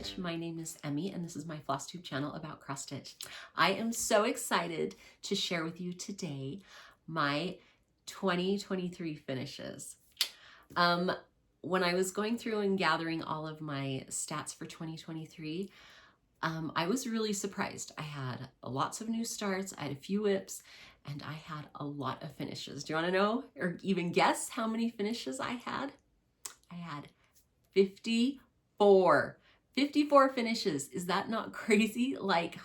stitch. My name is Emmy and this is my Flosstube channel about cross stitch. I am so excited to share with you today my 2023 finishes. When I was going through and gathering all of my stats for 2023, I was really surprised. I had lots of new starts, I had a few whips, and I had a lot of finishes. Do you want to know or even guess how many finishes I had? I had 54 finishes. Is that not crazy? Like,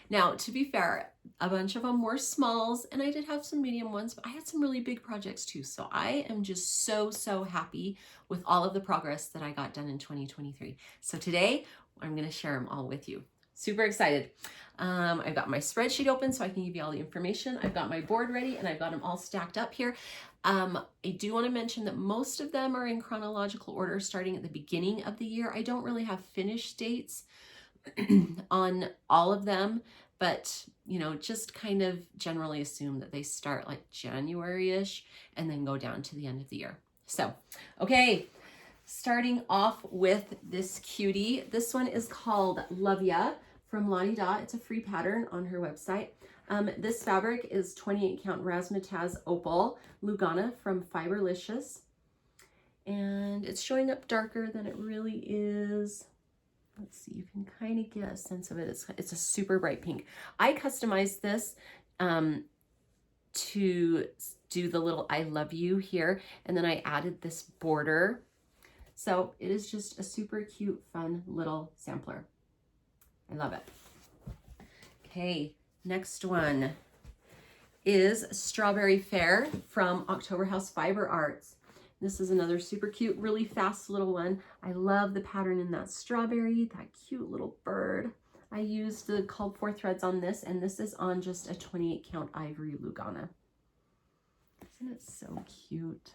now to be fair, a bunch of them were smalls and I did have some medium ones, but I had some really big projects too. So I am just so happy with all of the progress that I got done in 2023. So today I'm going to share them all with you. Super excited. I've got my spreadsheet open so I can give you all the information. I've got my board ready and I've got them all stacked up here. I do want to mention that most of them are in chronological order starting at the beginning of the year. I don't really have finish dates on all of them, but you know, just kind of generally assume that they start like January-ish and then go down to the end of the year. So, okay. Starting off with this cutie. This one is called Love Ya from Lottie Da. It's a free pattern on her website. This fabric is 28 count Razzmatazz opal Lugana from Fiberlicious. And it's showing up darker than it really is. Let's see, you can kind of get a sense of it. It's a super bright pink. I customized this to do the little I love you here. And then I added this border. So it is just a super cute, fun little sampler. I love it. Okay, next one is Strawberry Faire from October House Fiber Arts. This is another super cute, really fast little one. I love the pattern in that strawberry, that cute little bird. I used the called for threads on this, and this is on just a 28 count ivory Lugana. Isn't it so cute?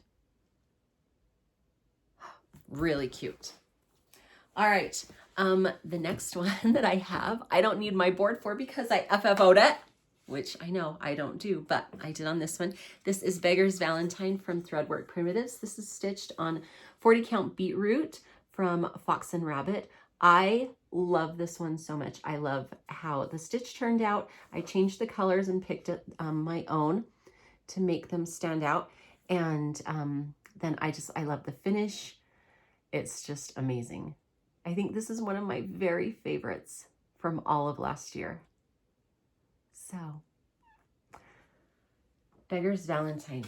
Really cute. All right, the next one that I have, I don't need my board for because I FFO'd it, which I know I don't do, but I did on this one. This is Beggar's Valentine from Threadwork Primitives. This is stitched on 40 count beetroot from Fox and Rabbit. I love this one so much. I love how the stitch turned out. I changed the colors and picked it, my own to make them stand out. And then I love the finish. It's just amazing. I think this is one of my very favorites from all of last year. So, Beggar's Valentine.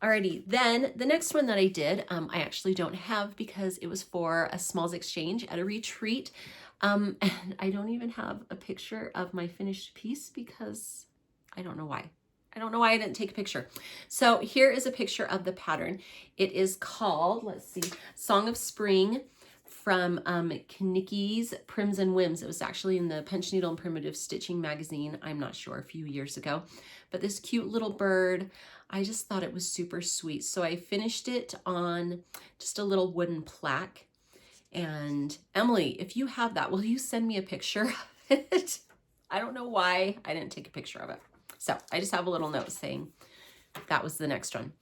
Alrighty, then the next one that I did, I actually don't have because it was for a smalls exchange at a retreat. And I don't even have a picture of my finished piece because I don't know why. I don't know why I didn't take a picture. So here is a picture of the pattern. It is called, let's see, Song of Spring from Kaniki's Prims and Whims. It was actually in the Punch Needle and Primitive Stitching magazine, I'm not sure, a few years ago. But this cute little bird, I just thought it was super sweet. So I finished it on just a little wooden plaque. And Emily, if you have that, will you send me a picture of it? I don't know why I didn't take a picture of it. So I just have a little note saying that was the next one.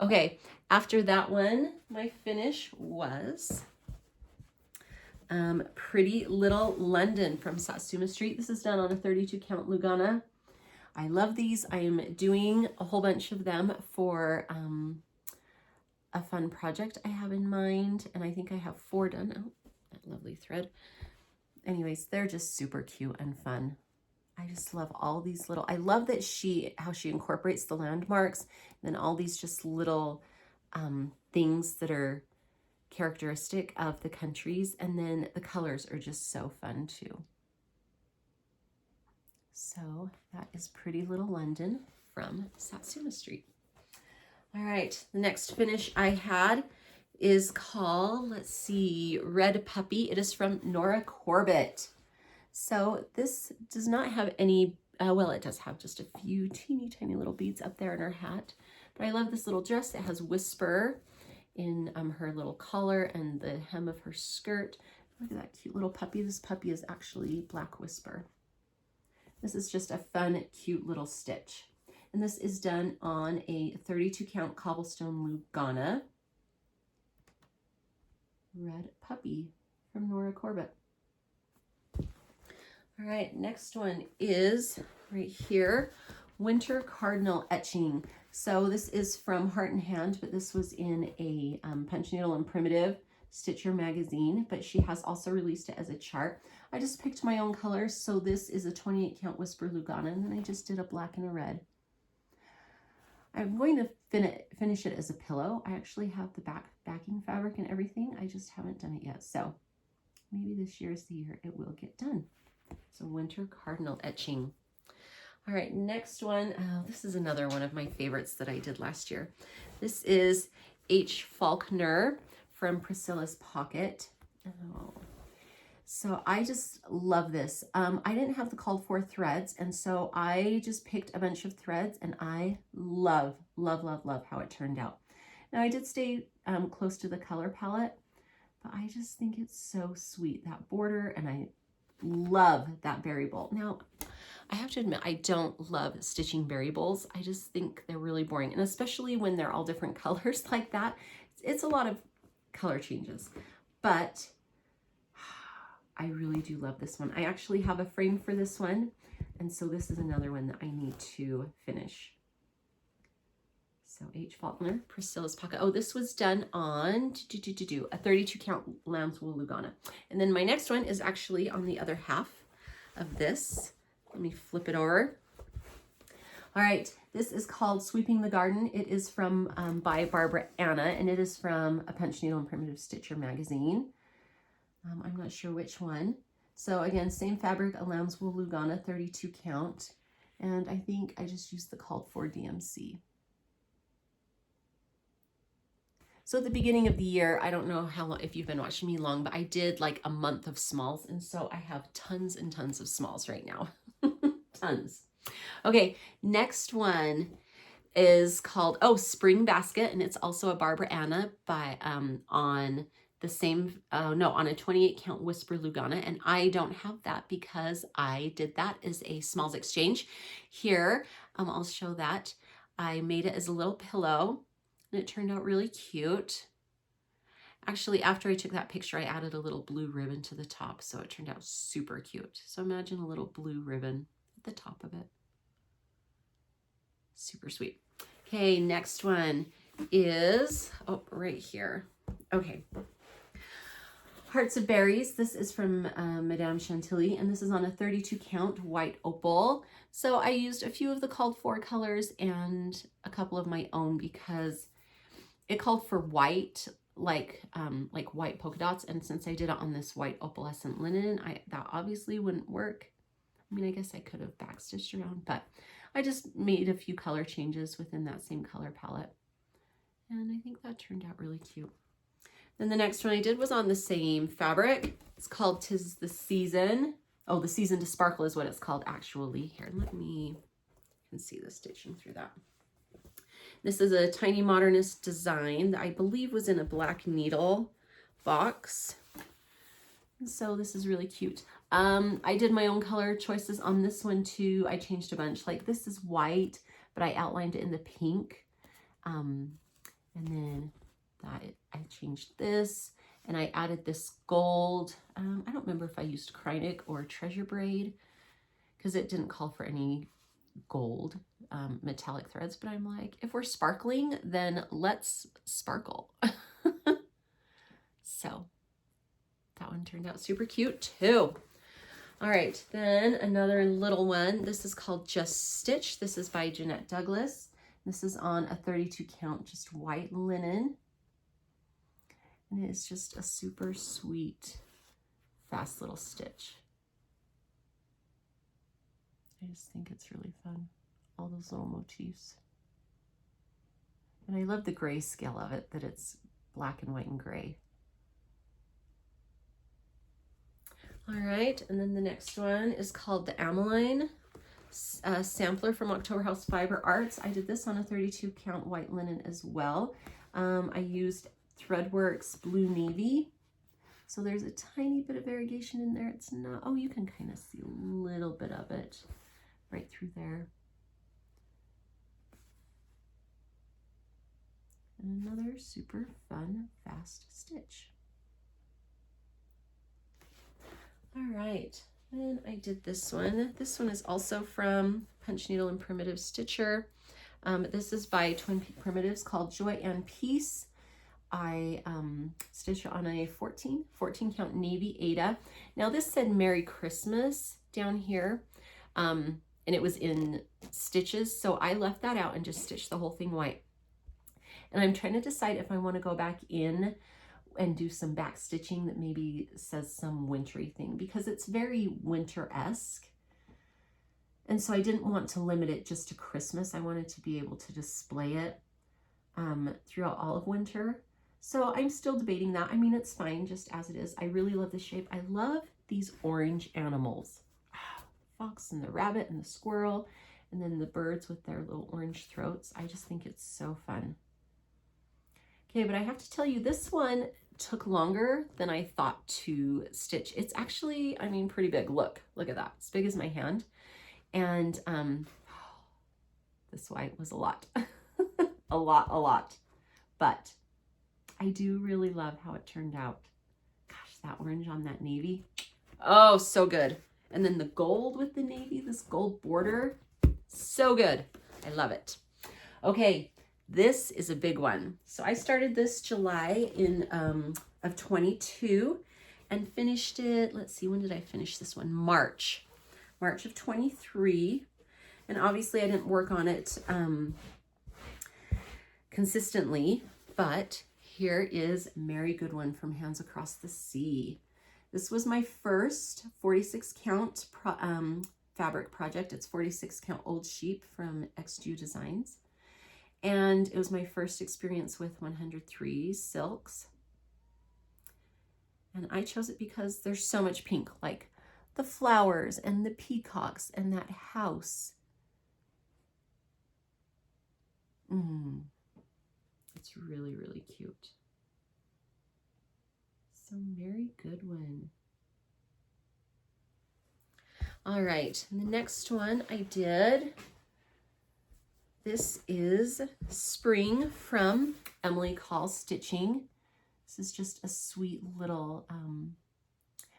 Okay, after that one, my finish was Pretty Little London from Satsuma Street. This is done on a 32 count Lugana. I love these. I am doing a whole bunch of them for a fun project I have in mind. And I think I have 4 done. Oh, that lovely thread. Anyways, they're just super cute and fun. I just love all these little, I love that how she incorporates the landmarks and then all these just little things that are characteristic of the countries. And then the colors are just so fun too. So that is Pretty Little London from Satsuma Street. All right, the next finish I had is called, let's see, Red Puppy. It is from Nora Corbett. So this does not have any, well, it does have just a few teeny tiny little beads up there in her hat. But I love this little dress. It has Whisper in her little collar and the hem of her skirt. Look at that cute little puppy. This puppy is actually Black Whisper. This is just a fun, cute little stitch. And this is done on a 32 count cobblestone Lugana. Red Puppy from Nora Corbett. All right, next one is right here, Winter Cardinal Etching. So this is from Heart and Hand, but this was in a punch needle and primitive Stitcher magazine, but she has also released it as a chart. I just picked my own colors. So this is a 28 count Whisper Lugana, and then I just did a black and a red. I'm going to finish it as a pillow. I actually have the backing fabric and everything. I just haven't done it yet. So maybe this year is the year it will get done. So Winter Cardinal Etching. All right, next one. Oh, this is another one of my favorites that I did last year. This is Faulkner from Pricilla's Pocket. Oh. So I just love this. I didn't have the called for threads, and so I just picked a bunch of threads, and I love, love, love, love how it turned out. Now I did stay close to the color palette, but I just think it's so sweet, that border, and I love that berry bowl. Now, I have to admit, I don't love stitching berry bowls. I just think they're really boring, and especially when they're all different colors like that. It's a lot of color changes, but I really do love this one. I actually have a frame for this one, and so this is another one that I need to finish. So Faulkner, Priscilla's Pocket. Oh, this was done on a 32 count Lambswool Lugana. And then my next one is actually on the other half of this. Let me flip it over. All right, this is called Sweeping the Garden. It is from by Barbara Anna, and it is from a Punch Needle and Primitive Stitcher magazine. I'm not sure which one. So again, same fabric, a Lambswool Lugana, 32 count. And I think I just used the called for DMC. So at the beginning of the year, I don't know how long, if you've been watching me long, but I did like a month of smalls. And so I have tons and tons of smalls right now. Tons. Okay, next one is called, Spring Basket. And it's also a Barbara Anna by, on the same, on a 28 count Whisper Lugana. And I don't have that because I did that as a smalls exchange. Here, I'll show that. I made it as a little pillow. And it turned out really cute. Actually, after I took that picture, I added a little blue ribbon to the top, so it turned out super cute. So imagine a little blue ribbon at the top of it. Super sweet. Okay, next one is, right here. Okay. Hearts of Berries. This is from Madame Chantilly, and this is on a 32 count white opal. So I used a few of the called for colors and a couple of my own because it called for white, like white polka dots. And since I did it on this white opalescent linen, that obviously wouldn't work. I mean, I guess I could have backstitched around, but I just made a few color changes within that same color palette. And I think that turned out really cute. Then the next one I did was on the same fabric. It's called 'Tis the Season. Oh, the Season to Sparkle is what it's called actually. Here, let me, you can see the stitching through that. This is a tiny modernist design that I believe was in a black needle box. And so this is really cute. I did my own color choices on this one too. I changed a bunch. Like this is white, but I outlined it in the pink. And then I changed this and I added this gold. I don't remember if I used Kreinik or Treasure Braid because it didn't call for any gold metallic threads, but I'm like, if we're sparkling, then let's sparkle. So that one turned out super cute too. All right, then another little one. This is called Just Stitch. This is by Jeannette Douglas. This is on a 32 count, just white linen. And it is just a super sweet, fast little stitch. I just think it's really fun. All those little motifs. And I love the gray scale of it, that it's black and white and gray. All right, and then the next one is called the Ameline sampler from October House Fiber Arts. I did this on a 32 count white linen as well. I used Threadwork's Blue Navy. So there's a tiny bit of variegation in there. It's not, you can kind of see a little bit of it right through there. And another super fun, fast stitch. All right, then I did this one. This one is also from Punch Needle and Primitive Stitcher. This is by Twin Peak Primitives, called Joy and Peace. I stitched on a 14 count navy Aida. Now this said Merry Christmas down here, and it was in stitches, so I left that out and just stitched the whole thing white. And I'm trying to decide if I want to go back in and do some back stitching that maybe says some wintry thing, because it's very winter-esque. And so I didn't want to limit it just to Christmas. I wanted to be able to display it throughout all of winter. So I'm still debating that. I mean, it's fine just as it is. I really love the shape. I love these orange animals. Fox and the rabbit and the squirrel, and then the birds with their little orange throats. I just think it's so fun. Okay, but I have to tell you, this one took longer than I thought to stitch. It's actually, I mean, pretty big. Look at that. It's big as my hand. And this white was a lot, a lot. But I do really love how it turned out. Gosh, that orange on that navy. Oh, so good. And then the gold with the navy, this gold border, so good. I love it. Okay, this is a big one. So I started this July of 22 and finished it, let's see, when did I finish this one? March of 23. And obviously I didn't work on it consistently, but here is Mary Goodwin from Hands Across the Sea. This was my first 46 count fabric project. It's 46 count old sheep from XU Designs. And it was my first experience with 103 silks. And I chose it because there's so much pink, like the flowers and the peacocks and that house. It's really, really cute. So Mary Goodwin. All right, and the next one I did, this is Spring from Emily Call Stitching. This is just a sweet little,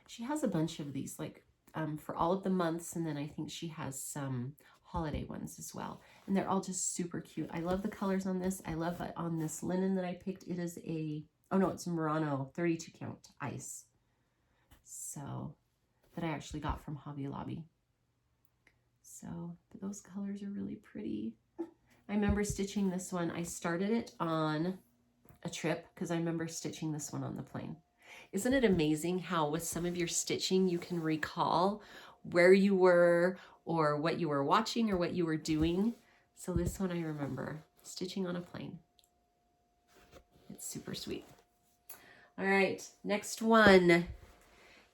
she has a bunch of these, like for all of the months, and then I think she has some holiday ones as well. And they're all just super cute. I love the colors on this. I love it on this linen that I picked. It is a, oh no, it's Murano 32 count ice. So, that I actually got from Hobby Lobby. So, but those colors are really pretty. I remember stitching this one. I started it on a trip because I remember stitching this one on the plane. Isn't it amazing how with some of your stitching you can recall where you were or what you were watching or what you were doing? So this one I remember stitching on a plane. It's super sweet. All right, next one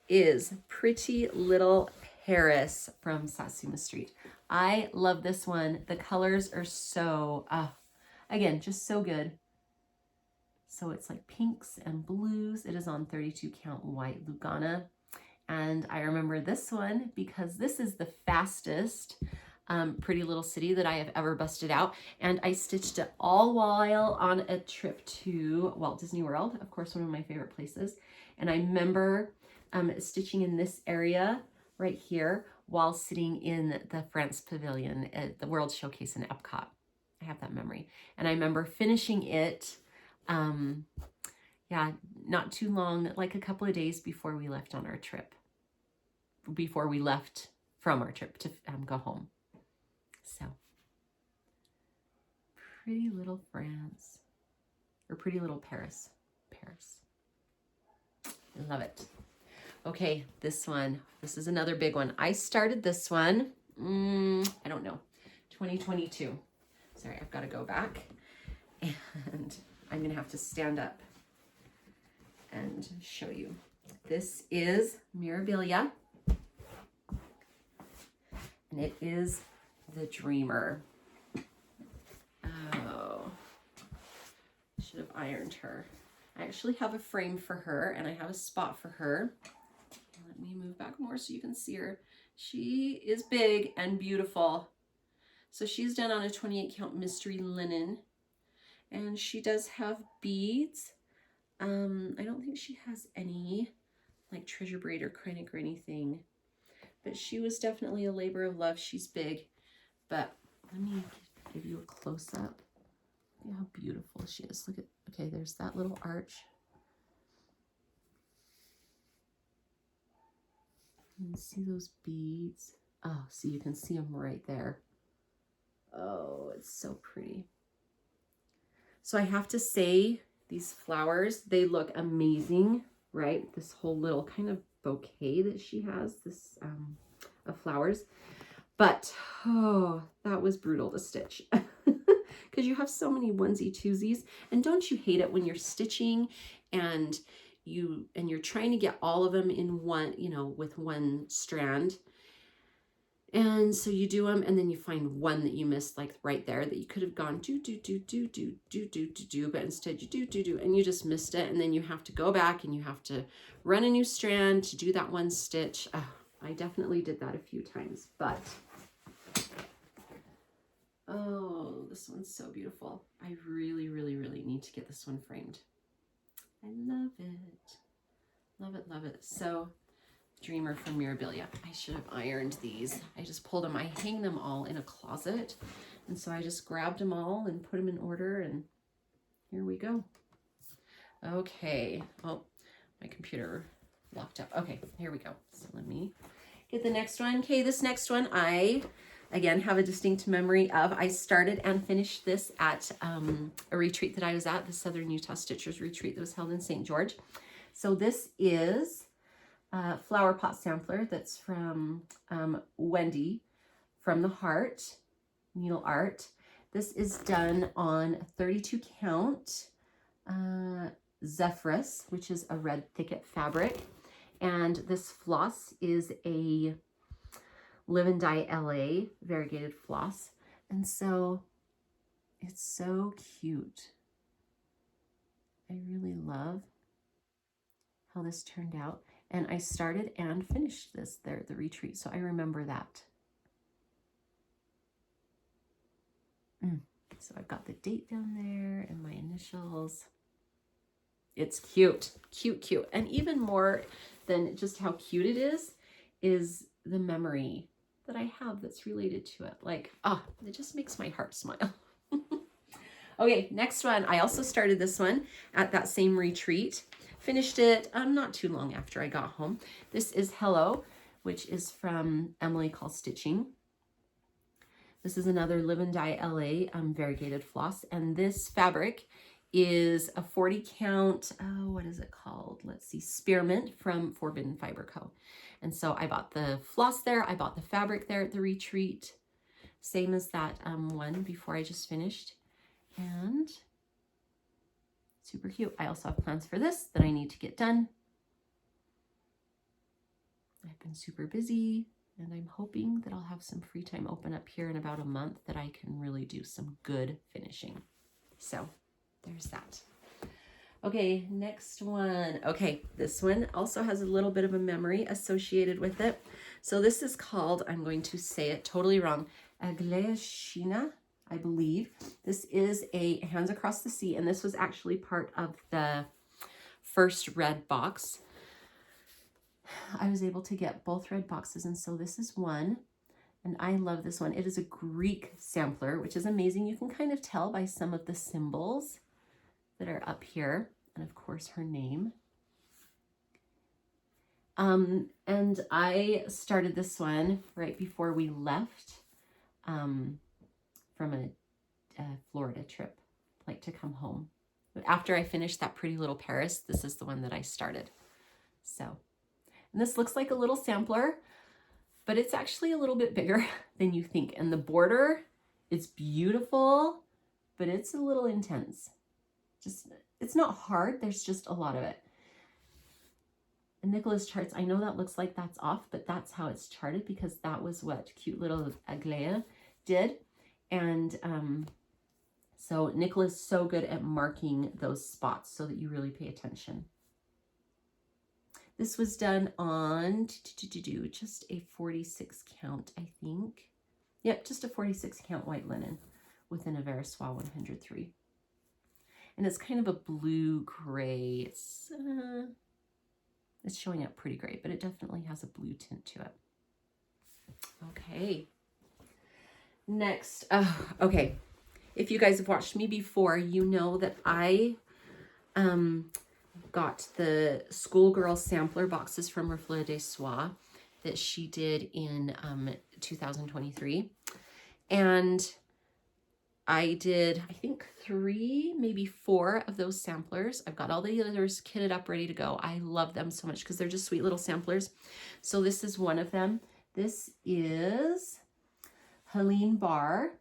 is Pretty Little Paris from Satsuma Street. I love this one. The colors are so, again, just so good. So it's like pinks and blues. It is on 32 count white Lugana. And I remember this one because this is the fastest Pretty Little City that I have ever busted out. And I stitched it all while on a trip to Walt Disney World, of course, one of my favorite places. And I remember stitching in this area right here while sitting in the France Pavilion at the World Showcase in Epcot. I have that memory. And I remember finishing it, yeah, not too long, like a couple of days before we left on our trip. Before we left from our trip to go home. So, Pretty Little France, or Pretty Little Paris. Paris. I love it. Okay, this one. This is another big one. I started this one, I don't know, 2022. Sorry, I've got to go back. And I'm going to have to stand up and show you. This is Mirabilia. And it is the Dreamer. Oh, I should have ironed her. I actually have a frame for her and I have a spot for her. Let me move back more so you can see her. She is big and beautiful. So she's done on a 28 count mystery linen. And she does have beads. I don't think she has any like treasure braid or kreinik or anything. But she was definitely a labor of love. She's big. But let me give you a close-up. Look at how beautiful she is. Look at, okay, there's that little arch. And see those beads? Oh, see, you can see them right there. Oh, it's so pretty. So I have to say, these flowers, they look amazing, right? This whole little kind of bouquet that she has, this of flowers. But, oh, that was brutal to stitch. Because you have so many onesie twosies. And don't you hate it when you're stitching and you're trying to get all of them in one, you know, with one strand. And so you do them, and then you find one that you missed, like right there, that you could have gone do, but instead you do, and you just missed it. And then you have to go back and you have to run a new strand to do that one stitch. I definitely did that a few times, but oh, this one's so beautiful. I really, really, really need to get this one framed. I love it. Love it, love it. So Dreamer from Mirabilia. I should have ironed these. I just pulled them. I hang them all in a closet. And so I just grabbed them all and put them in order, and here we go. Okay. Oh, my computer locked up. Okay, here we go. So let me get the next one. Okay, this next one I, again, have a distinct memory of. I started and finished this at a retreat that I was at, the Southern Utah Stitchers retreat that was held in St. George. So this is flower pot sampler that's from Wendy from the Heart Needle Art. This is done on 32 count Zephyrus, which is a red thicket fabric, and this floss is a Live and Die LA variegated floss, and so it's so cute. I really love how this turned out. And I started and finished this there at the retreat, so I remember that. So I've got the date down there and my initials. It's cute, cute, cute. And even more than just how cute it is the memory that I have that's related to it. Like, it just makes my heart smile. Okay, next one. I also started this one at that same retreat. Finished it not too long after I got home. This is Hello, which is from Emily Call Stitching. This is another Live and Die LA variegated floss, and this fabric is a 40 count, what is it called? Let's see, Spearmint from Forbidden Fiber Co. And so I bought the floss there, I bought the fabric there at the retreat, same as that one before I just finished, and super cute. I also have plans for this that I need to get done. I've been super busy, and I'm hoping that I'll have some free time open up here in about a month that I can really do some good finishing. So there's that. Okay, next one. Okay, this one also has a little bit of a memory associated with it. So this is called, I'm going to say it totally wrong, Aglaeshina, I believe. This is a Hands Across the Sea, and this was actually part of the first red box. I was able to get both red boxes, and so this is one, and I love this one. It is a Greek sampler, which is amazing. You can kind of tell by some of the symbols that are up here, and of course her name. And I started this one right before we left from a Florida trip, like to come home. But after I finished that Pretty Little Paris, this is the one that I started. So, and this looks like a little sampler, but it's actually a little bit bigger than you think. And the border is beautiful, but it's a little intense. Just, it's not hard, there's just a lot of it. And Nicholas charts, I know that looks like that's off, but that's how it's charted because that was what cute little Aglaia did. And so Nicholas is so good at marking those spots so that you really pay attention. This was done on just a 46 count, I think. Yep, just a 46 count white linen within a Vera Soie 103. And it's kind of a blue gray. It's showing up pretty great, but it definitely has a blue tint to it. Okay. Next, okay. If you guys have watched me before, you know that I got the schoolgirl sampler boxes from Reflet de Soie that she did in 2023. And I did, I think 3, maybe 4 of those samplers. I've got all the others kitted up, ready to go. I love them so much because they're just sweet little samplers. So this is one of them. This is Helene Barr.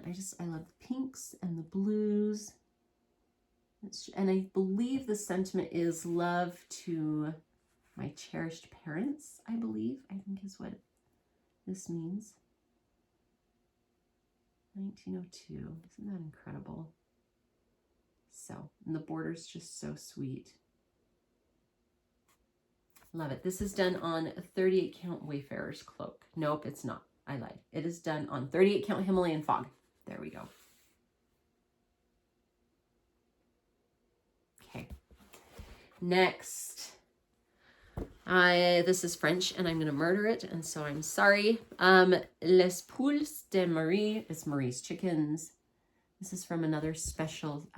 I love the pinks and the blues. And I believe the sentiment is love to my cherished parents, I think is what this means. 1902, isn't that incredible? So, and the border's just so sweet. Love it. This is done on a 38 count Wayfarer's cloak. Nope, it's not. I lied. It is done on 38 count Himalayan fog. There we go. Okay. Next. This is French and I'm going to murder it. And so I'm sorry. Les poules de Marie is Marie's chickens. This is from another special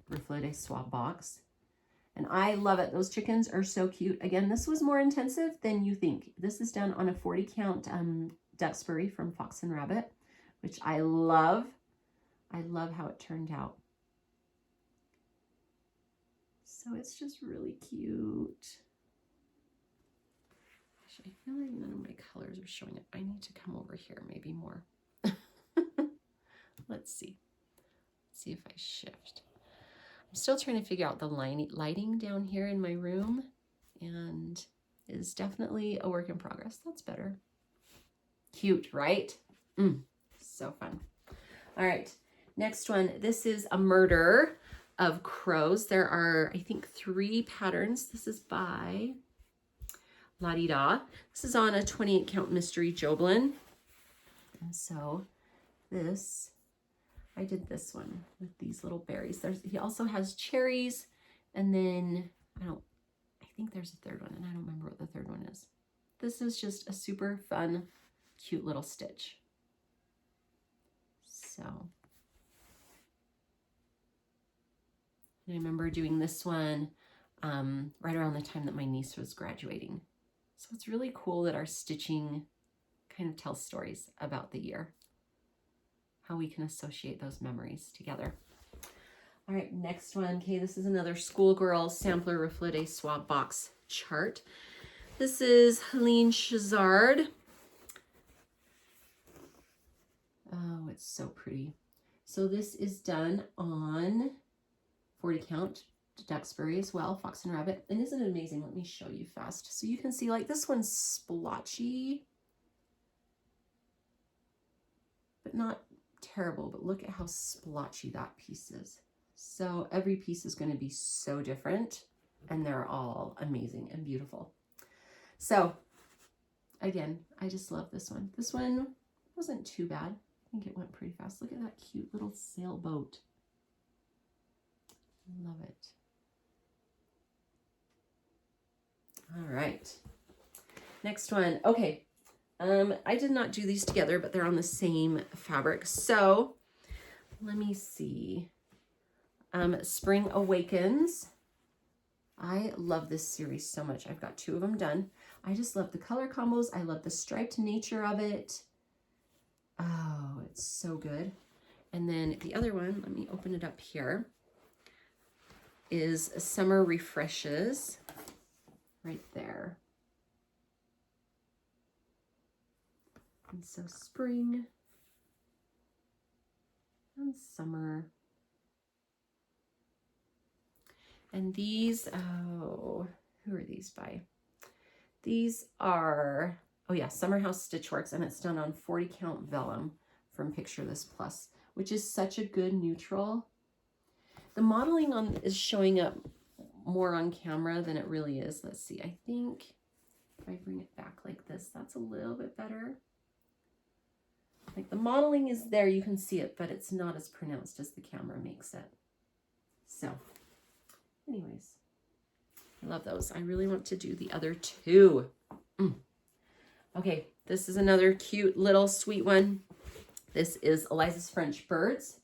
Reflet de Soie box. And I love it. Those chickens are so cute. Again, this was more intensive than you think. This is done on a 40 count Duxbury from Fox and Rabbit, which I love. I love how it turned out. So it's just really cute. Actually, I feel like none of my colors are showing up. I need to come over here maybe more. Let's see. Let's see if I shift. I'm still trying to figure out the lighting down here in my room, and it is definitely a work in progress. That's better. Cute, right? So fun. All right, next one. This is a murder of crows. There are, I think, 3 patterns. This is by La Di Da. This is on a 28 count mystery Joblin. And so this, I did this one with these little berries. He also has cherries, and then I think there's a 3rd one, and I don't remember what the 3rd one is. This is just a super fun, cute little stitch. So, and I remember doing this one right around the time that my niece was graduating. So it's really cool that our stitching kind of tells stories about the year, how we can associate those memories together. All right, next one. Okay, this is another schoolgirl sampler Reflet de Soie box chart. This is Helene Chazard. Oh, it's so pretty. So this is done on 40 count Duxbury as well, Fox and Rabbit. And isn't it amazing? Let me show you fast. So you can see, like, this one's splotchy, but not terrible. But look at how splotchy that piece is. So every piece is going to be so different, and they're all amazing and beautiful. So again, I just love this one. This one wasn't too bad. I think it went pretty fast. Look at that cute little sailboat. Love it. All right. Next one. Okay. I did not do these together, but they're on the same fabric. So let me see. Spring Awakens. I love this series so much. I've got 2 of them done. I just love the color combos. I love the striped nature of it. Oh, it's so good. And then the other one, let me open it up here, is Summer Refreshes, right there. And so spring and summer. And these, oh, who are these by? These are, oh yeah, Summer House Stitchworks, and it's done on 40 count vellum from Picture This Plus, which is such a good neutral. The modeling on is showing up more on camera than it really is. Let's see, I think if I bring it back like this, that's a little bit better. Like the modeling is there, you can see it, but it's not as pronounced as the camera makes it. So anyways, I love those. I really want to do the other two. Okay, this is another cute little sweet one. This is Eliza's French Birds.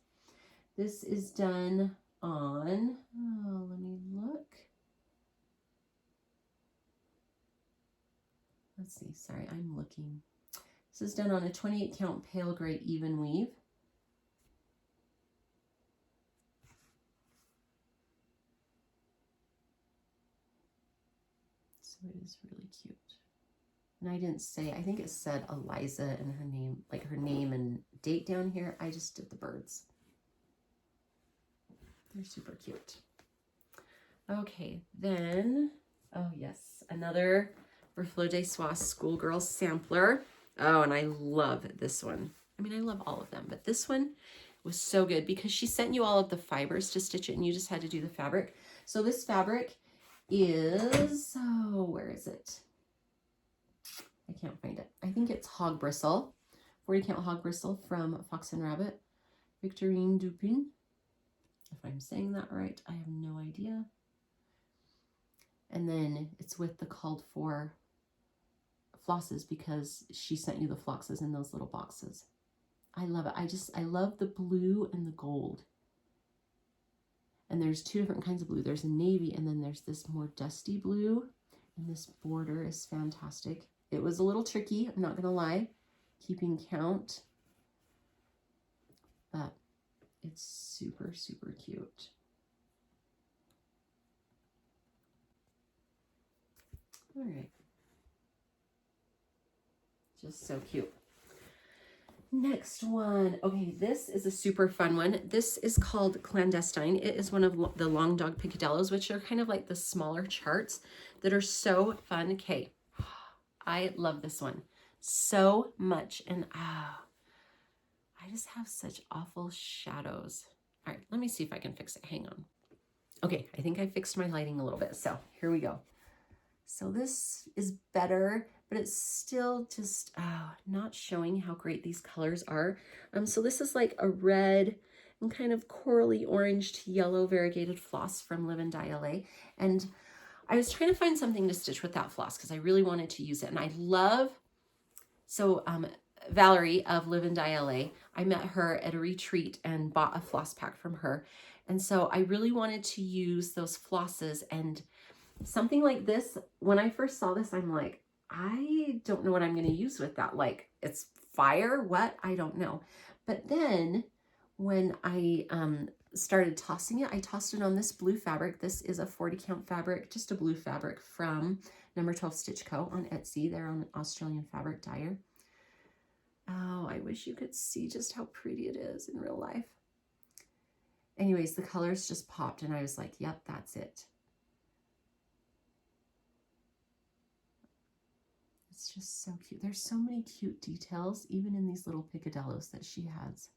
This is done on, oh, let me look. Let's see, sorry, I'm looking. This is done on a 28 count pale gray even weave. So it is really cute. And I didn't say, I think it said Eliza and her name, like her name and date down here. I just did the birds. They're super cute. Okay, then, oh yes, another Reflot des Soies Schoolgirl sampler. Oh, and I love this one. I mean, I love all of them, but this one was so good because she sent you all of the fibers to stitch it and you just had to do the fabric. So this fabric is, oh, where is it? I can't find it. I think it's hog bristle, 40 count hog bristle from Fox and Rabbit, Victorine Dupin. If I'm saying that right, I have no idea. And then it's with the called for flosses because she sent you the flosses in those little boxes. I love it. I love the blue and the gold. And there's two different kinds of blue. There's a navy and then there's this more dusty blue. And this border is fantastic. It was a little tricky, I'm not gonna lie, keeping count. But it's super, super cute. All right. Just so cute. Next one. Okay, this is a super fun one. This is called Clandestine. It is one of the Long Dog Picadillos, which are kind of like the smaller charts that are so fun. Okay, I love this one so much. And I just have such awful shadows. All right, let me see if I can fix it. Hang on. Okay, I think I fixed my lighting a little bit. So here we go. So this is better, but it's still just not showing how great these colors are. So this is like a red and kind of corally orange to yellow variegated floss from Live and Die LA. And I was trying to find something to stitch with that floss because I really wanted to use it. And I love, so Valerie of Live and Die LA, I met her at a retreat and bought a floss pack from her. And so I really wanted to use those flosses, and something like this, when I first saw this, I'm like, I don't know what I'm going to use with that. Like, it's fire, what? I don't know. But then when I started tossing it, I tossed it on this blue fabric. This is a 40 count fabric, just a blue fabric from Number 12 Stitch Co. on Etsy. They're on Australian fabric dyer. Oh, I wish you could see just how pretty it is in real life. Anyways, the colors just popped and I was like, yep, that's it. It's just so cute. There's so many cute details, even in these little picadillos that she has.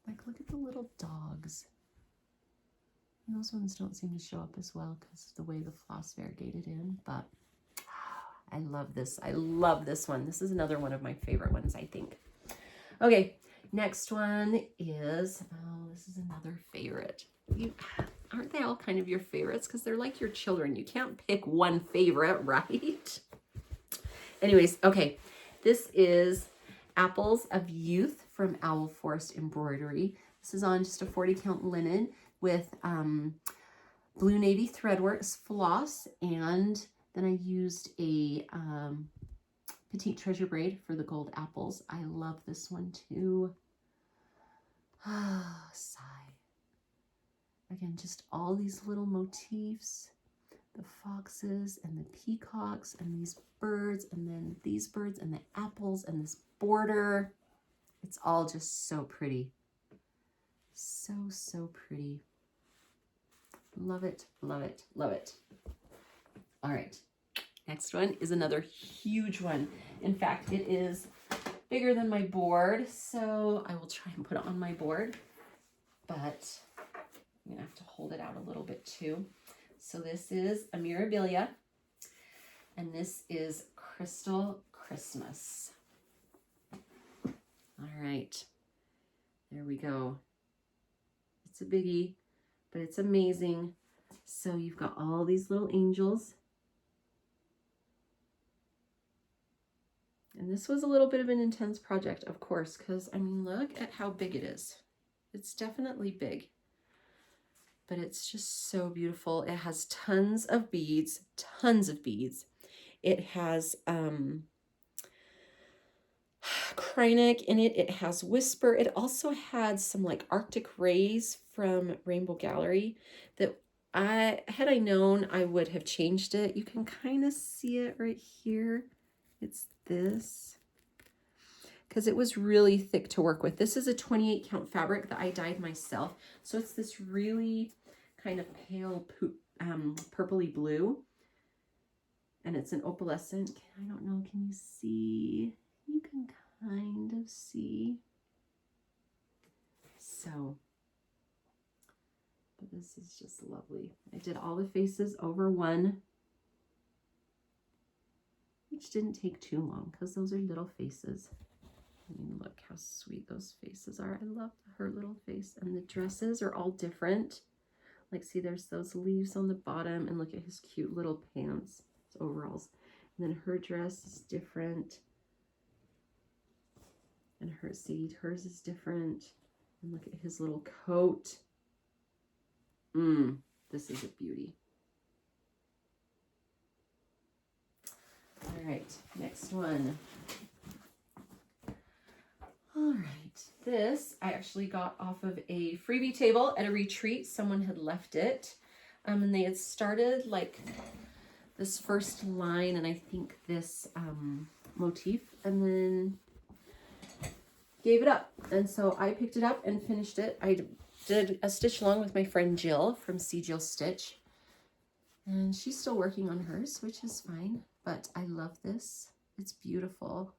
Like, look at the little dogs. And those ones don't seem to show up as well because of the way the floss variegated in, but I love this. I love this one. This is another one of my favorite ones, I think. Okay, next one is, oh, this is another favorite. Aren't they all kind of your favorites? Because they're like your children. You can't pick one favorite, right? Anyways, okay. This is Apples of Youth from Owl Forest Embroidery. This is on just a 40 count linen with blue navy threadworks floss. And then I used a petite treasure braid for the gold apples. I love this one too. Ah, sigh. Again, just all these little motifs, the foxes and the peacocks and these birds and then these birds and the apples and this border. It's all just so pretty. So, so pretty. Love it, love it, love it. All right, next one is another huge one. In fact, it is bigger than my board, so I will try and put it on my board, but I'm gonna have to hold it out a little bit too. So this is a Mirabilia, and this is Crystal Christmas. All right, there we go. It's a biggie, but it's amazing. So you've got all these little angels. And this was a little bit of an intense project, of course, because I mean, look at how big it is. It's definitely big, but it's just so beautiful. It has tons of beads, tons of beads. It has Kreinik in it. It has Whisper. It also had some like Arctic Rays from Rainbow Gallery that had I known, I would have changed it. You can kind of see it right here. It's this, because it was really thick to work with. This is a 28 count fabric that I dyed myself. So it's this really kind of pale purpley blue. And it's an opalescent. I don't know, can you see? You can kind of see. So, but this is just lovely. I did all the faces over one, which didn't take too long because those are little faces. I mean, look how sweet those faces are. I love her little face. And the dresses are all different. Like, see, there's those leaves on the bottom, and look at his cute little pants, his overalls. And then her dress is different. And hers is different. And look at his little coat. This is a beauty. All right, next one. All right, this I actually got off of a freebie table at a retreat. Someone had left it, and they had started like this first line, and I think this motif, and then gave it up. And so I picked it up and finished it. I did a stitch along with my friend Jill from C. Jill Stitch, and she's still working on hers, which is fine, but I love this. It's beautiful.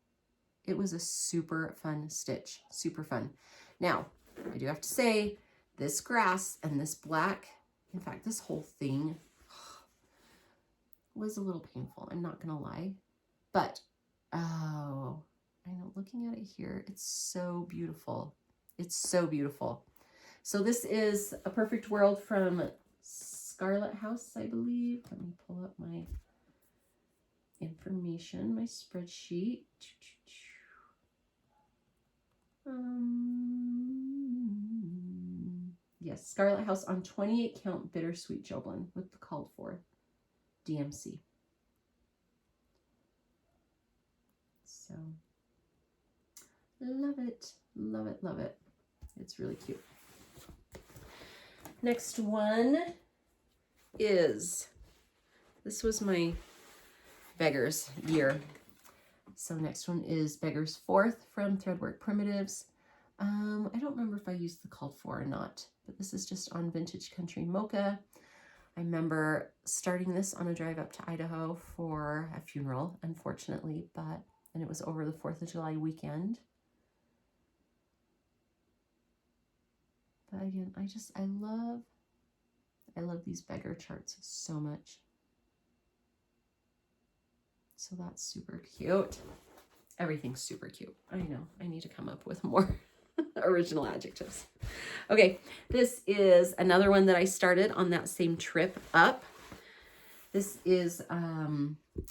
It was a super fun stitch, super fun. Now, I do have to say, this grass and this black, in fact, this whole thing was a little painful, I'm not gonna lie. But, oh, I know, looking at it here, it's so beautiful. It's so beautiful. So this is A Perfect World from Scarlet House, I believe. Let me pull up my information, my spreadsheet. Yes, Scarlet House on 28 count bittersweet Joblin with the called for DMC. So love it, love it, love it. It's really cute. Next one is, this was my Beggar's year. So next one is Beggar's 4th from Threadwork Primitives. I don't remember if I used the called for or not, but this is just on Vintage Country Mocha. I remember starting this on a drive up to Idaho for a funeral, unfortunately, and it was over the 4th of July weekend. But again, I love these Beggar charts so much. So that's super cute. Everything's super cute. I know, I need to come up with more original adjectives. Okay, this is another one that I started on that same trip up. This is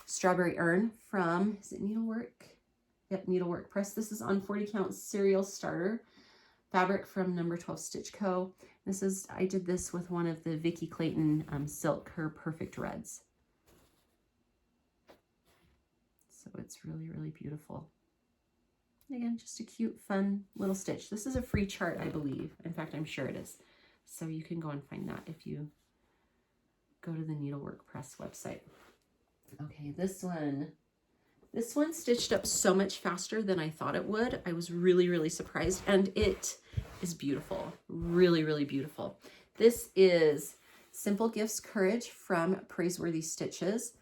Strawberry Urn from, is it Needlework? Yep, Needlework Press. This is on 40 count serial starter fabric from Number 12 Stitch Co. This is, I did this with one of the Vicki Clayton silk, her Perfect Reds. So it's really, really beautiful. Again, just a cute, fun little stitch. This is a free chart, I believe. In fact, I'm sure it is. So you can go and find that if you go to the Needlework Press website. Okay, this one stitched up so much faster than I thought it would. I was really, really surprised, and it is beautiful. Really, really beautiful. This is Simple Gifts Courage from Praiseworthy Stitches.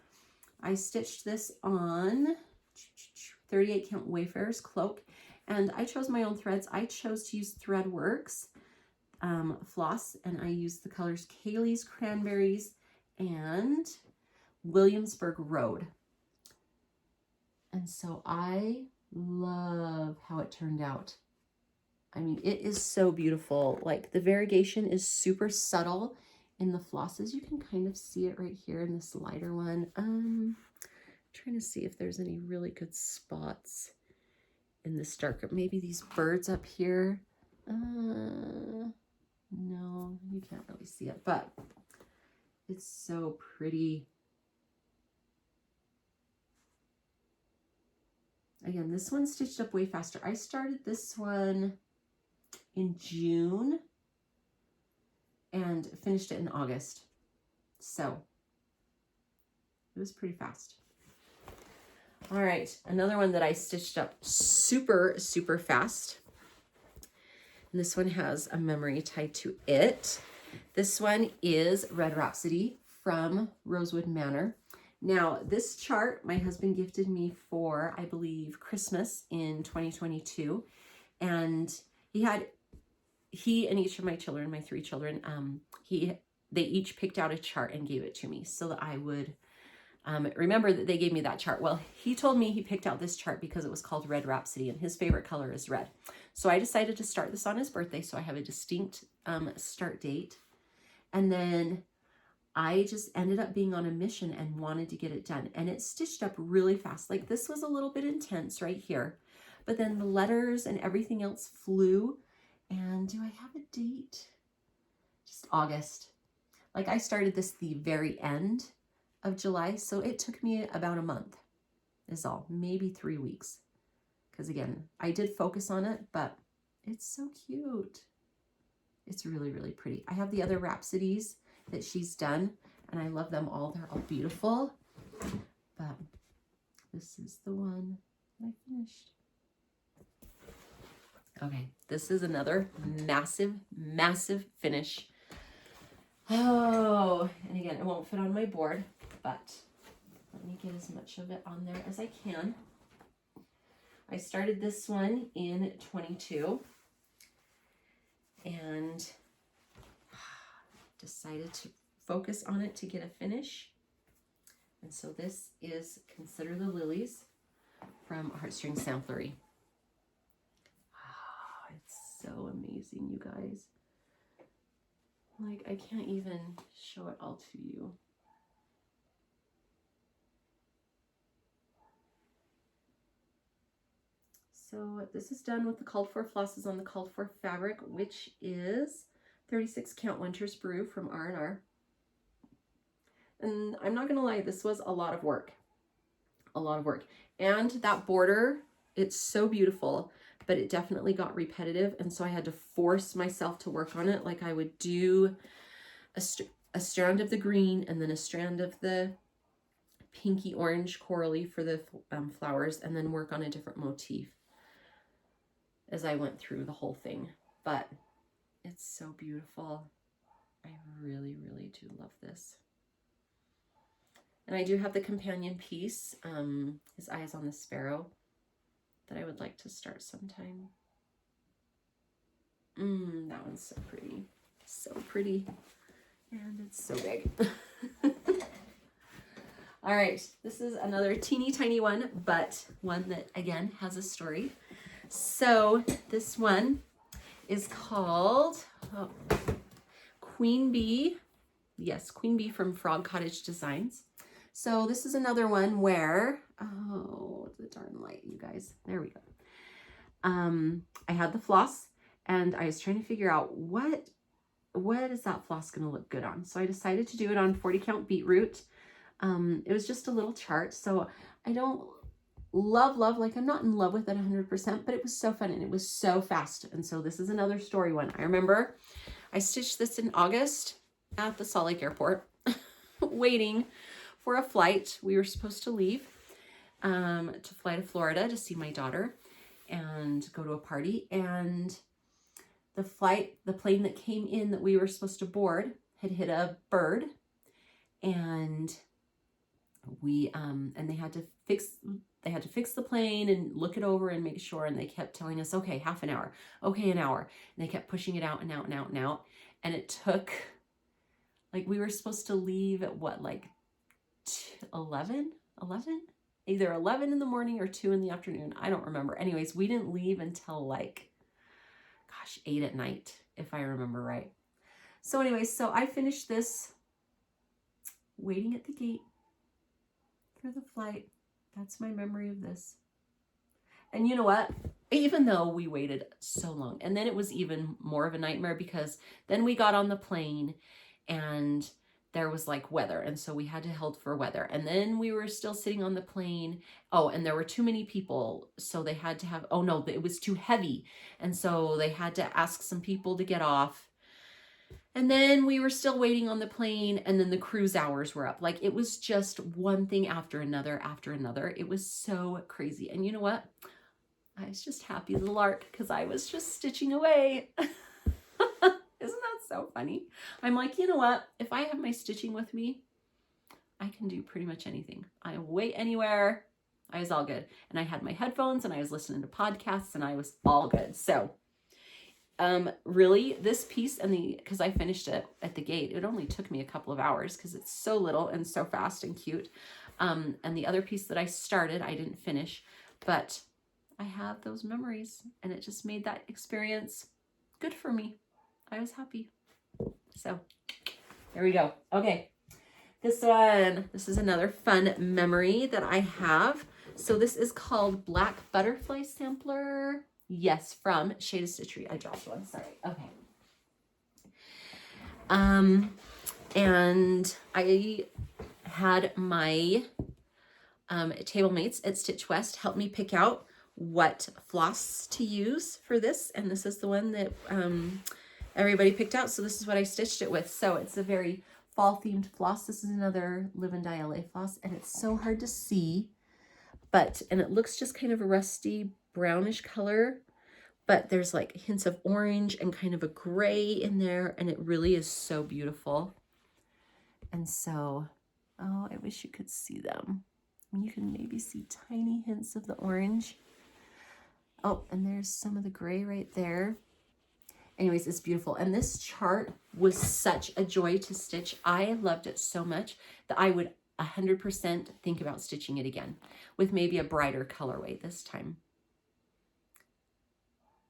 I stitched this on 38 count Wayfarer's Cloak, and I chose my own threads. I chose to use Threadworks floss, and I used the colors Kaylee's Cranberries and Williamsburg Road. And so I love how it turned out. I mean, it is so beautiful. Like the variegation is super subtle in the flosses. You can kind of see it right here in this lighter one. Trying to see if there's any really good spots in this darker, maybe these birds up here. No, you can't really see it, but it's so pretty. Again, this one stitched up way faster. I started this one in June and finished it in August. So it was pretty fast. All right, another one that I stitched up super, super fast. And this one has a memory tied to it. This one is Red Rhapsody from Rosewood Manor. Now, this chart my husband gifted me for, I believe, Christmas in 2022. And he and each of my children, my 3 children, they each picked out a chart and gave it to me so that I would remember that they gave me that chart. Well, he told me he picked out this chart because it was called Red Rhapsody and his favorite color is red. So I decided to start this on his birthday, so I have a distinct start date. And then I just ended up being on a mission and wanted to get it done. And it stitched up really fast. Like this was a little bit intense right here, but then the letters and everything else flew. And do I have a date? Just August. Like I started this the very end of July, so it took me about a month is all, maybe 3 weeks. Because again, I did focus on it, but it's so cute. It's really, really pretty. I have the other Rhapsodies that she's done, and I love them all. They're all beautiful, but this is the one that I finished. Okay, this is another massive, massive finish. Oh, and again, it won't fit on my board, but let me get as much of it on there as I can. I started this one in 22 and decided to focus on it to get a finish. And so this is Consider the Lilies from Heartstring Samplery. Oh, it's so amazing, you guys. Like, I can't even show it all to you. So this is done with the called for flosses on the called for fabric, which is 36 count Winter's Brew from R&R. And I'm not gonna lie, this was a lot of work. A lot of work. And that border, it's so beautiful, but it definitely got repetitive. And so I had to force myself to work on it. Like I would do a strand of the green and then a strand of the pinky orange corally for the flowers, and then work on a different motif as I went through the whole thing. But it's so beautiful. I really, really do love this. And I do have the companion piece, His Eyes on the Sparrow, that I would like to start sometime. That one's so pretty. So pretty. And it's so big. All right, this is another teeny tiny one, but one that, again, has a story. So this one is called Queen Bee. Yes, Queen Bee from Frog Cottage Designs. So this is another one where, oh, the darn light, you guys. There we go. I had the floss and I was trying to figure out what is that floss going to look good on. So I decided to do it on 40 count beetroot. It was just a little chart. So I don't love, like I'm not in love with it 100%, but it was so fun and it was so fast. And so this is another story one. I remember I stitched this in August at the Salt Lake Airport, waiting for a flight. We were supposed to leave to fly to Florida to see my daughter and go to a party. And the plane that came in that we were supposed to board had hit a bird, and they had to fix the plane and look it over and make sure. And they kept telling us, okay, half an hour, okay, an hour. And they kept pushing it out and out and out and out. And it took, like, we were supposed to leave at what, like 11? Either 11 in the morning or 2 in the afternoon. I don't remember. Anyways, we didn't leave until like, gosh, 8 at night, if I remember right. So anyway, so I finished this waiting at the gate for the flight. That's my memory of this. And you know what? Even though we waited so long, and then it was even more of a nightmare because then we got on the plane and there was like weather. And so we had to hold for weather. And then we were still sitting on the plane. Oh, and there were too many people. So they had to have, oh no, it was too heavy. And so they had to ask some people to get off. And then we were still waiting on the plane, and then the cruise hours were up. Like, it was just one thing after another after another. It was so crazy. And you know what? I was just happy as a lark because I was just stitching away. Isn't that so funny? I'm like, you know what? If I have my stitching with me, I can do pretty much anything. I wait anywhere. I was all good. And I had my headphones and I was listening to podcasts and I was all good. So really this piece because I finished it at the gate, it only took me a couple of hours because it's so little and so fast and cute. And the other piece that I started, I didn't finish, but I have those memories and it just made that experience good for me. I was happy. So there we go. Okay. This is another fun memory that I have. So this is called Black Butterfly Sampler. Yes, from Shade of Stitchery. I dropped one, sorry. Okay. And I had my table mates at Stitch West help me pick out what floss to use for this. And this is the one that everybody picked out. So this is what I stitched it with. So it's a very fall themed floss. This is another Live and Die LA floss, and it's so hard to see, and it looks just kind of a rusty brownish color, but there's like hints of orange and kind of a gray in there, and it really is so beautiful. And so, oh, I wish you could see them. I mean, you can maybe see tiny hints of the orange. Oh, and there's some of the gray right there. Anyways, it's beautiful. And this chart was such a joy to stitch. I loved it so much that I would 100% think about stitching it again with maybe a brighter colorway this time.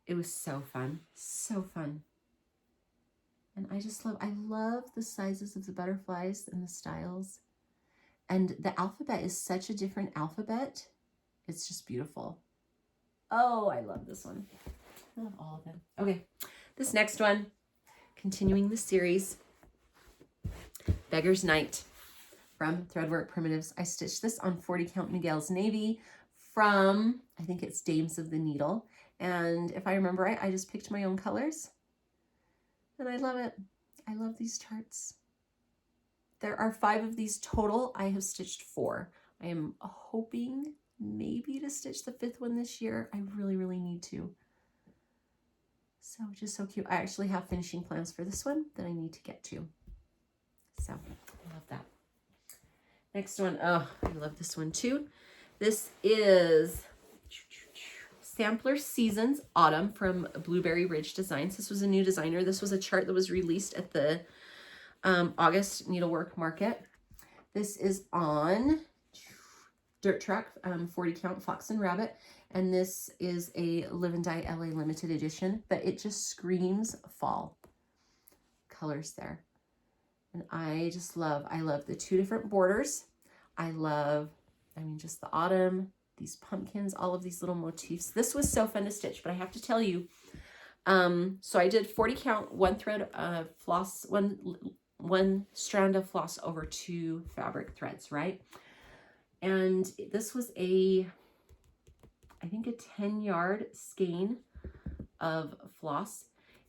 It was so fun, so fun. And I love the sizes of the butterflies and the styles. And the alphabet is such a different alphabet. It's just beautiful. Oh, I love this one. I love all of them. Okay, this next one, continuing the series, Beggar's Night from Threadwork Primitives. I stitched this on 40 count Miguel's Navy from, I think it's Dames of the Needle. And if I remember right, I just picked my own colors. And I love it. I love these charts. There are 5 of these total. I have stitched 4. I am hoping maybe to stitch the 5th one this year. I really, really need to. So just so cute. I actually have finishing plans for this one that I need to get to. So I love that. Next one. Oh, I love this one too. This is Sampler Seasons Autumn from Blueberry Ridge Designs. This was a new designer. This was a chart that was released at the August Needlework Market. This is on Dirt Track 40 count Fox and Rabbit. And this is a Live and Die LA limited edition, but it just screams fall colors there. And I love the 2 different borders. I mean, just the autumn, these pumpkins, all of these little motifs. This was so fun to stitch, but I have to tell you, so I did 40 count, 1 thread of floss, one strand of floss over 2 fabric threads, right? And this was I think a 10-yard skein of floss.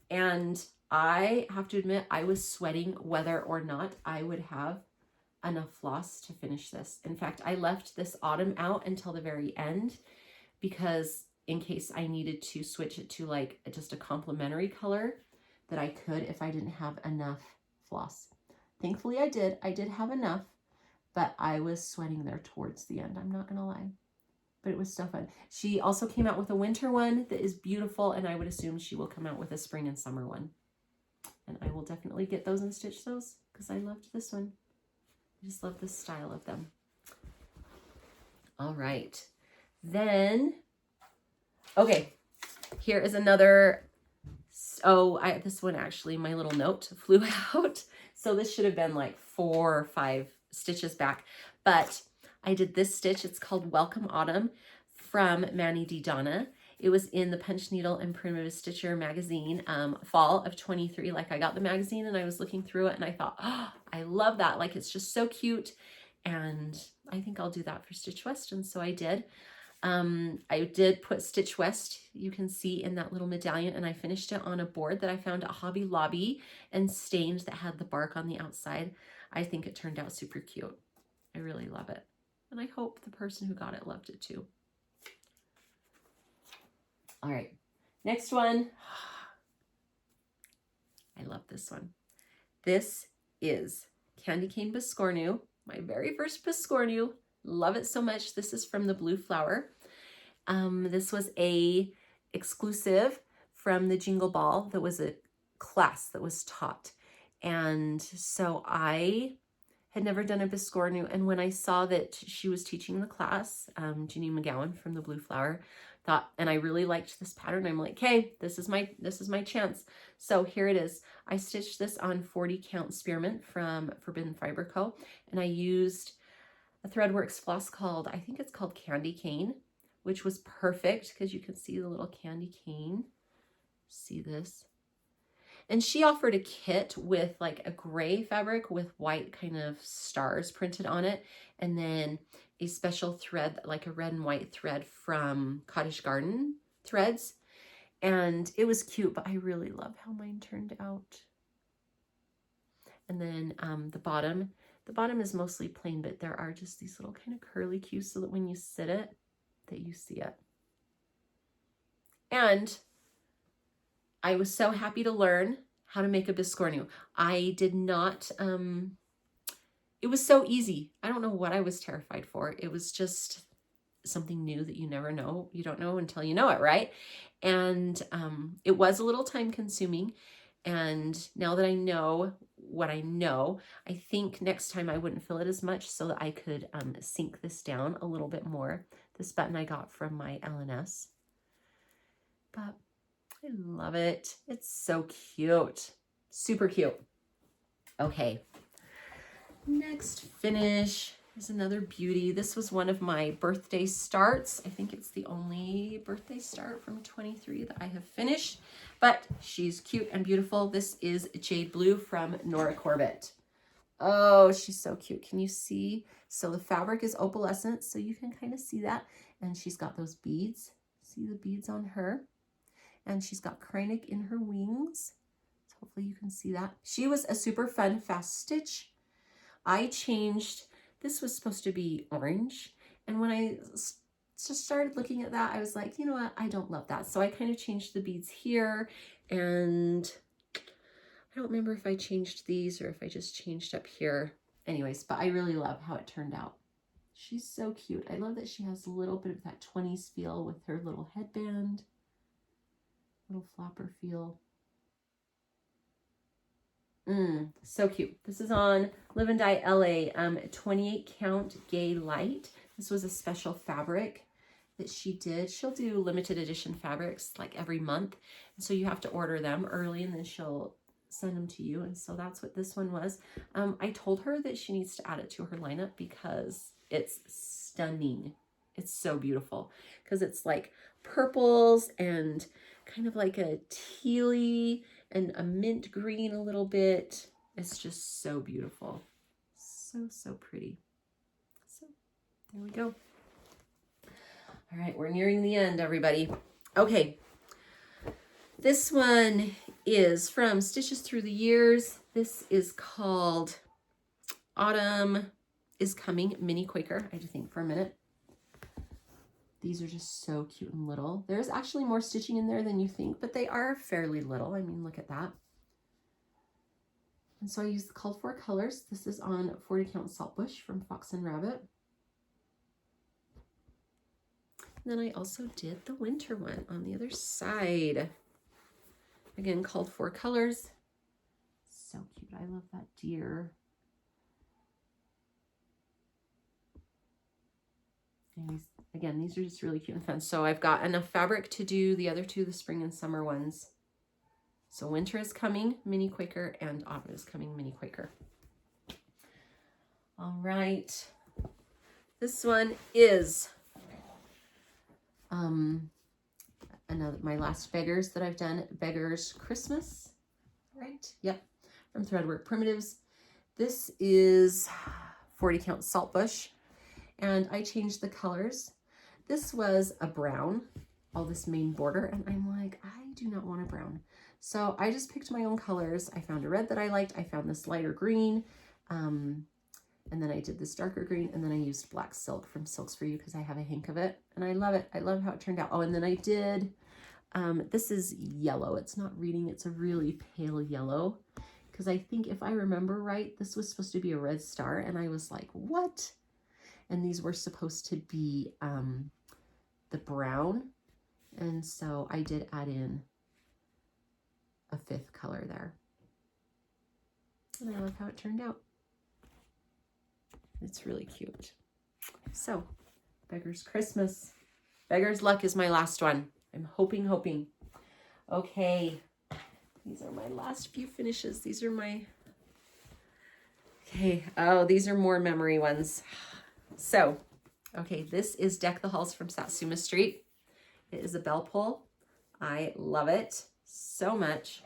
And I have to admit, I was sweating whether or not I would have enough floss to finish this. In fact, I left this autumn out until the very end because in case I needed to switch it to like just a complementary color that I could if I didn't have enough floss. Thankfully I did. I did have enough, but I was sweating there towards the end. I'm not gonna lie. But it was so fun. She also came out with a winter one that is beautiful, and I would assume she will come out with a spring and summer one. And I will definitely get those and stitch those because I loved this one. I just love the style of them. All right. Then, okay, here is another Oh, this one actually, my little note flew out. So this should have been like 4 or 5 stitches back. But I did this stitch. It's called Welcome Autumn from Manny D. Donna. It was in the Punch Needle and Primitive Stitcher magazine, fall of 23. Like, I got the magazine and I was looking through it and I thought, oh, I love that. Like, it's just so cute. And I think I'll do that for Stitch West. And so I did. I did put Stitch West, you can see, in that little medallion, and I finished it on a board that I found at Hobby Lobby and stained, that had the bark on the outside. I think it turned out super cute. I really love it. And I hope the person who got it loved it too. All right, next one. I love this one. This is Candy Cane Biscornu, my very first Biscornu. Love it so much. This is from the Blue Flower. This was a exclusive from the Jingle Ball. That was a class that was taught. And so I had never done a Biscornu. And when I saw that she was teaching the class, Jeannie McGowan from the Blue Flower, thought, and I really liked this pattern. I'm like, hey, this is my chance. So here it is. I stitched this on 40 count spearmint from Forbidden Fiber Co. And I used a Threadworks floss called, I think it's called Candy Cane, which was perfect because you can see the little candy cane. See this? And she offered a kit with like a gray fabric with white kind of stars printed on it. And then a special thread, like a red and white thread from Cottage Garden Threads. And it was cute, but I really love how mine turned out. And then the bottom is mostly plain, but there are just these little kind of curly cues so that when you sit it, that you see it. And I was so happy to learn how to make a Biscornu. I did not, it was so easy. I don't know what I was terrified for. It was just something new that you never know. You don't know until you know it, right? And it was a little time consuming. And now that I know what I know, I think next time I wouldn't fill it as much so that I could sink this down a little bit more. This button I got from my LNS. But I love it. It's so cute. Super cute. Okay. Next finish is another beauty. This was one of my birthday starts. I think it's the only birthday start from 23 that I have finished, but she's cute and beautiful. This is Jade Blue from Nora Corbett. Oh, she's so cute. Can you see? So the fabric is opalescent, so you can kind of see that. And she's got those beads. See the beads on her? And she's got Kreinik in her wings. So hopefully you can see that. She was a super fun fast stitch. I changed, this was supposed to be orange. And when I just started looking at that, I was like, you know what? I don't love that. So I kind of changed the beads here. And I don't remember if I changed these or if I just changed up here. Anyways, but I really love how it turned out. She's so cute. I love that she has a little bit of that 20s feel with her little headband. Little flapper feel. So cute. This is on Live and Die LA, 28 count Gay Light. This was a special fabric that she did. She'll do limited edition fabrics like every month. And so you have to order them early and then she'll send them to you. And so that's what this one was. I told her that she needs to add it to her lineup because it's stunning. It's so beautiful because it's like purples and kind of like a tealy and a mint green a little bit. It's just so beautiful. So pretty. So there we go. All right, we're nearing the end, everybody. Okay, this one is from Stitches Through the Years. This is called Autumn is Coming Mini Quaker. I had to think for a minute. These are just so cute and little. There's actually more stitching in there than you think, but they are fairly little. I mean, look at that. And so I used the called for colors. This is on 40 count Saltbush from Fox and Rabbit. And then I also did the winter one on the other side. Again, called for colors. So cute. I love that deer. And again, these are just really cute and fun. So I've got enough fabric to do the other two, the spring and summer ones. So winter is coming, mini Quaker, and autumn is coming, mini Quaker. All right. This one is my last Beggars that I've done. Beggar's Christmas, right? Yep, from Threadwork Primitives. This is 40 count saltbush, and I changed the colors. This was a brown, all this main border, and I'm like, I do not want a brown. So I just picked my own colors. I found a red that I liked. I found this lighter green, and then I did this darker green, and then I used black silk from Silks For You because I have a hink of it, and I love it. I love how it turned out. Oh, and then I did, this is yellow. It's not reading. It's a really pale yellow, because I think if I remember right, this was supposed to be a red star, and I was like, what? And these were supposed to be the brown, and so I did add in a 5th color there. And I love how it turned out. It's really cute. So, Beggar's Christmas. Beggar's Luck is my last one. I'm hoping. Okay. These are my last few finishes. These are my... Okay. Oh, these are more memory ones. So, okay, this is Deck the Halls from Satsuma Street. It is a bell pull. I love it so much.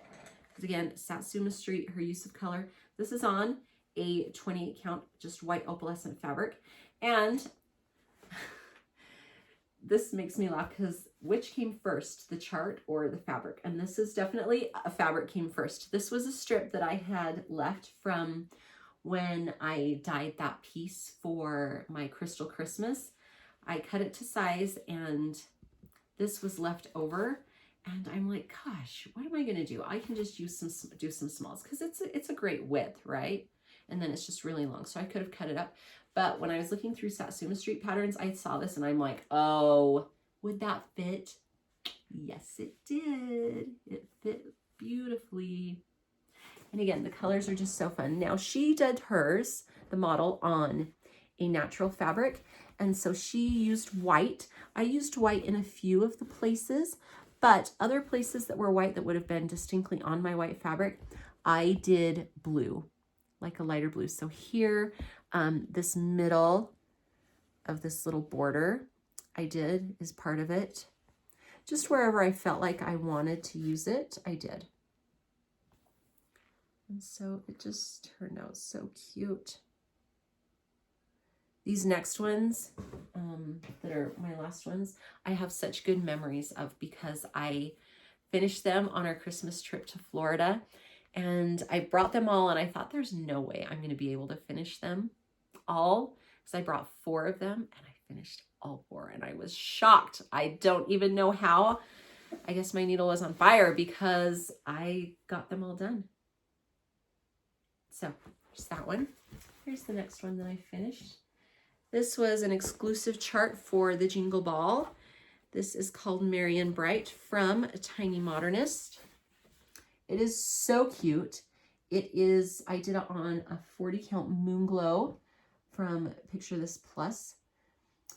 Again, Satsuma Street, her use of color. This is on a 28 count, just white opalescent fabric. And this makes me laugh because which came first, the chart or the fabric? And this is definitely a fabric came first. This was a strip that I had left from when I dyed that piece for my Crystal Christmas. I cut it to size, and this was left over. And I'm like, gosh, what am I gonna do? I can just use do some smalls because it's a great width, right? And then it's just really long. So I could have cut it up. But when I was looking through Satsuma Street patterns, I saw this and I'm like, oh, would that fit? Yes, it did. It fit beautifully. And again, the colors are just so fun. Now she did hers, the model, on a natural fabric. And so she used white. I used white in a few of the places, but other places that were white that would have been distinctly on my white fabric, I did blue, like a lighter blue. So here, this middle of this little border I did is part of it. Just wherever I felt like I wanted to use it, I did. And so it just turned out so cute. These next ones that are my last ones, I have such good memories of because I finished them on our Christmas trip to Florida, and I brought them all, and I thought there's no way I'm going to be able to finish them all, because I brought 4 of them and I finished all 4, and I was shocked. I don't even know how. I guess my needle was on fire because I got them all done. So there's that one. Here's the next one that I finished. This was an exclusive chart for the Jingle Ball. This is called Merry and Bright from a Tiny Modernist. It is so cute. It is, I did it on a 40 count Moon Glow from Picture This Plus.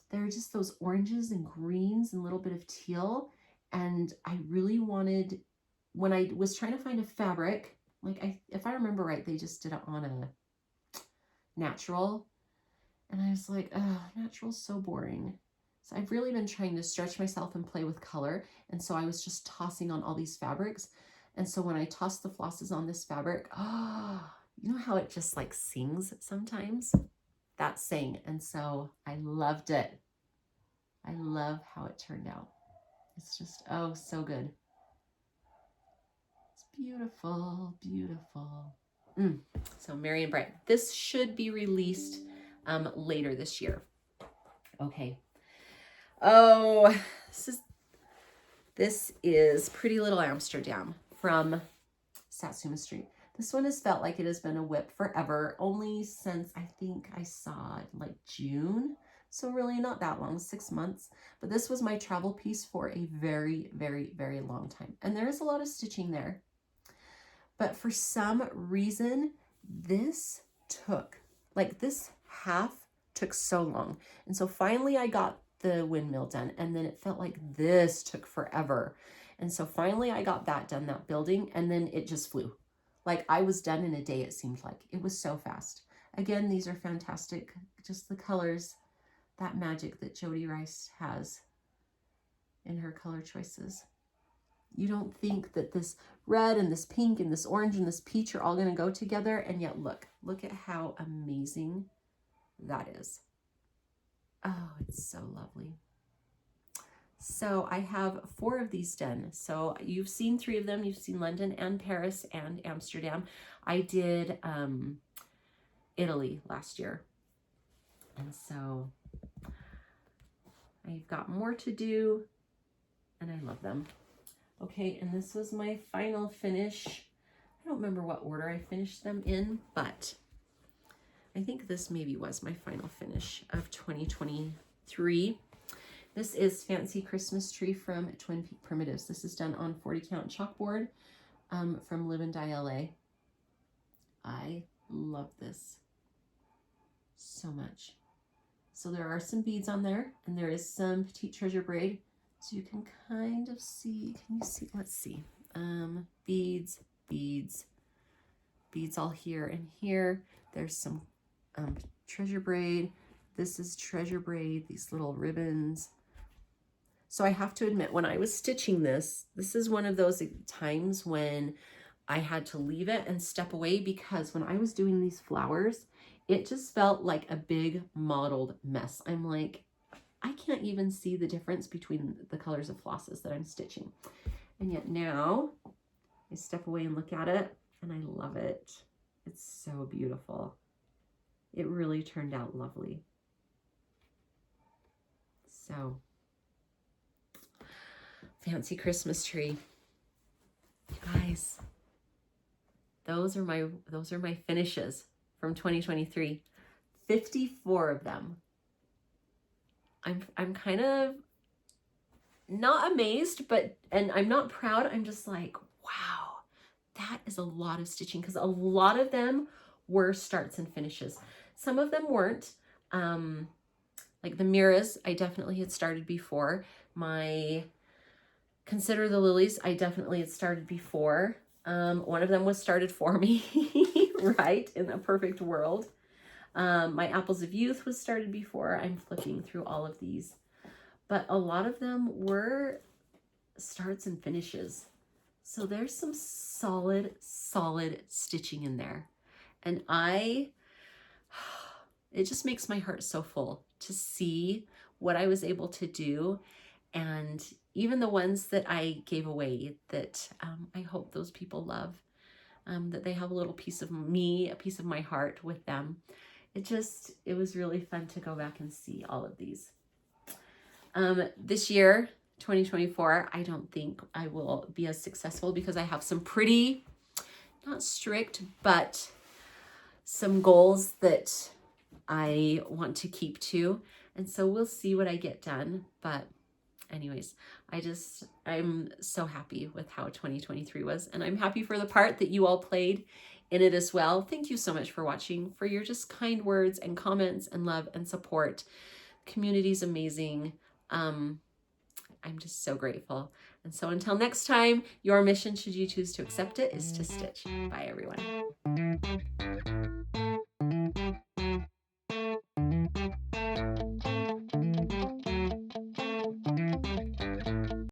There are just those oranges and greens and a little bit of teal. And I really wanted, when I was trying to find a fabric, like if I remember right, they just did it on a natural. And I was like, oh, natural's so boring. So I've really been trying to stretch myself and play with color. And so I was just tossing on all these fabrics. And so when I tossed the flosses on this fabric, oh, you know how it just like sings sometimes? That sang. And so I loved it. I love how it turned out. It's just, oh, so good. It's beautiful, beautiful. So Merry and Bright. This should be released later this year. Okay. Oh, this is Pretty Little Amsterdam from Satsuma Street. This one has felt like it has been a whip forever, only since I think I saw it like June. So really not that long, 6 months. But this was my travel piece for a very, very, very long time. And there is a lot of stitching there. But for some reason, this took, like this half took so long. And so finally I got the windmill done, and then it felt like this took forever. And so finally I got that done, that building, and then it just flew. Like I was done in a day, it seemed like. It was so fast. Again, these are fantastic. Just the colors, that magic that Jody Rice has in her color choices. You don't think that this red and this pink and this orange and this peach are all going to go together, and yet look at how amazing that is. Oh, it's so lovely. So I have 4 of these done. So you've seen 3 of them. You've seen London and Paris and Amsterdam. I did Italy last year. And so I've got more to do, and I love them. Okay, and this was my final finish. I don't remember what order I finished them in, but I think this maybe was my final finish of 2023. This is Fancy Christmas Tree from Twin Peak Primitives. This is done on 40 count chalkboard from Live and Die LA. I love this so much. So there are some beads on there, and there is some petite treasure braid. So you can kind of see, can you see? Let's see. Beads, beads, beads all here and here. There's some treasure braid. This is treasure braid, these little ribbons. So I have to admit, when I was stitching this, this is one of those times when I had to leave it and step away, because when I was doing these flowers, it just felt like a big mottled mess. I'm like, I can't even see the difference between the colors of flosses that I'm stitching. And yet now I step away and look at it, and I love it. It's so beautiful. It really turned out lovely. So, Fancy Christmas Tree. Guys, those are my finishes from 2023. 54 of them. I'm kind of not amazed, and I'm not proud. I'm just like, wow, that is a lot of stitching, because a lot of them were starts and finishes. Some of them weren't. Like the Miras, I definitely had started before. My Consider the Lilies, I definitely had started before. One of them was started for me, right? In a perfect world. My Apples of Youth was started before. I'm flipping through all of these. But a lot of them were starts and finishes. So there's some solid stitching in there. And it just makes my heart so full to see what I was able to do. And even the ones that I gave away that I hope those people love, that they have a little piece of me, a piece of my heart with them. It was really fun to go back and see all of these. This year, 2024, I don't think I will be as successful, because I have some pretty, not strict, but some goals that I want to keep to. And so we'll see what I get done. But anyways, I'm so happy with how 2023 was, and I'm happy for the part that you all played in it as well. Thank you so much for watching, for your just kind words and comments and love and support. Community's amazing. I'm just so grateful. And so until next time, your mission, should you choose to accept it, is to stitch. Bye, everyone.